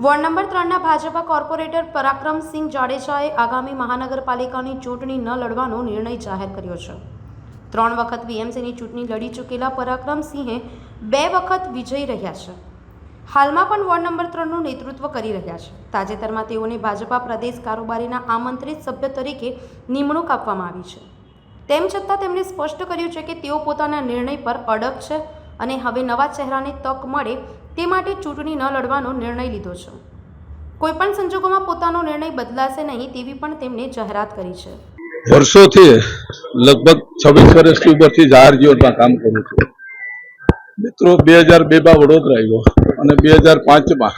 Ward number 3ના Bhajpa corporator Parakramsinh જાડેજાએ આગામી મહાનગરપાલિકાની ચૂંટણી ન લડવાનો નિર્ણય જાહેર કર્યો છે। 3 વખત વીએમસીની ચૂંટણી લડી ચૂકેલા પરાક્રમસિંહે 2 વખત વિજયી રહ્યા છે। હાલમાં પણ વોર્ડ નંબર 3નું નેતૃત્વ કરી રહ્યા છે। તાજેતરમાં તેઓને ભાજપા પ્રદેશ કારોબારીના આમંત્રિત સભ્ય તરીકે નિમણૂક આપવામાં આવી છે। તેમ છતાં તેમણે સ્પષ્ટ કર્યું છે કે તેઓ પોતાના નિર્ણય પર અડગ છે અને હવે નવા ચહેરાને તક મળે તે માટે ચૂંટણી ન લડવાનો નિર્ણય લીધો છે। કોઈપણ સંજોગોમાં પોતાનો નિર્ણય બદલાશે નહીં તેવી પણ તેમણે જાહેરાત કરી છે। વર્ષોથી લગભગ 26 વર્ષથી ઉપરથી જાહેર જીવનમાં કામ કરું છું। મિત્રો 2002માં વડોદરા આવ્યો અને 2005માં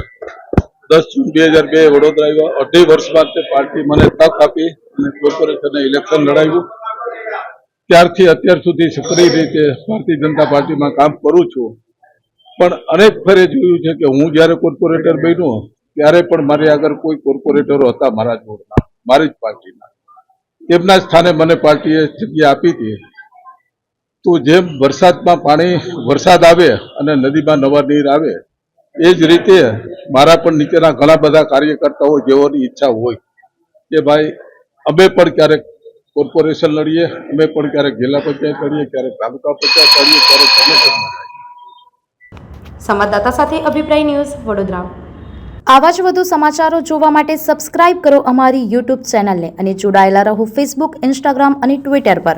10 જૂન 2002 વડોદરા આવ્યો। 2.5 વર્ષ બાદ તે પાર્ટી મને તક આપી અને કોર્પોરેશનને ઇલેક્શન લડાવ્યું। ત્યારથી અત્યાર સુધી સક્રિય રીતે ભારતીય જનતા પાર્ટીમાં કામ કરું છું। પણ અનેક ફેરે જોયું છે કે હું જ્યારે કોર્પોરેટર બન્યો ત્યારે પણ મારી આગળ કોઈ કોર્પોરેટરો હતા મારા જોડના, મારી જ પાર્ટીના, તેમના સ્થાને મને પાર્ટીએ જગ્યા આપી હતી। તો જેમ વરસાદમાં વરસાદ આવે અને નદીમાં નવા નીર આવે એ જ રીતે મારા પણ નીચેના ઘણા બધા કાર્યકર્તાઓ જેઓની ઈચ્છા હોય કે ભાઈ અમે પણ ક્યારેક કોર્પોરેશન લડીએ, અમે પણ ક્યારેક જિલ્લા પંચાયત લડીએ, ક્યારેક તાલુકા પંચાયત લડીએ, ક્યારેક સંગઠન લડીએ। સંવાદદાતા સાથે અભિપ્રાય ન્યૂઝ વડોદરા। આવા જ વધુ સમાચારો જોવા માટે સબસ્ક્રાઇબ કરો અમારી યુટ્યુબ ચેનલને અને જોડાયેલા રહો ફેસબુક, ઇન્સ્ટાગ્રામ અને ટ્વિટર પર।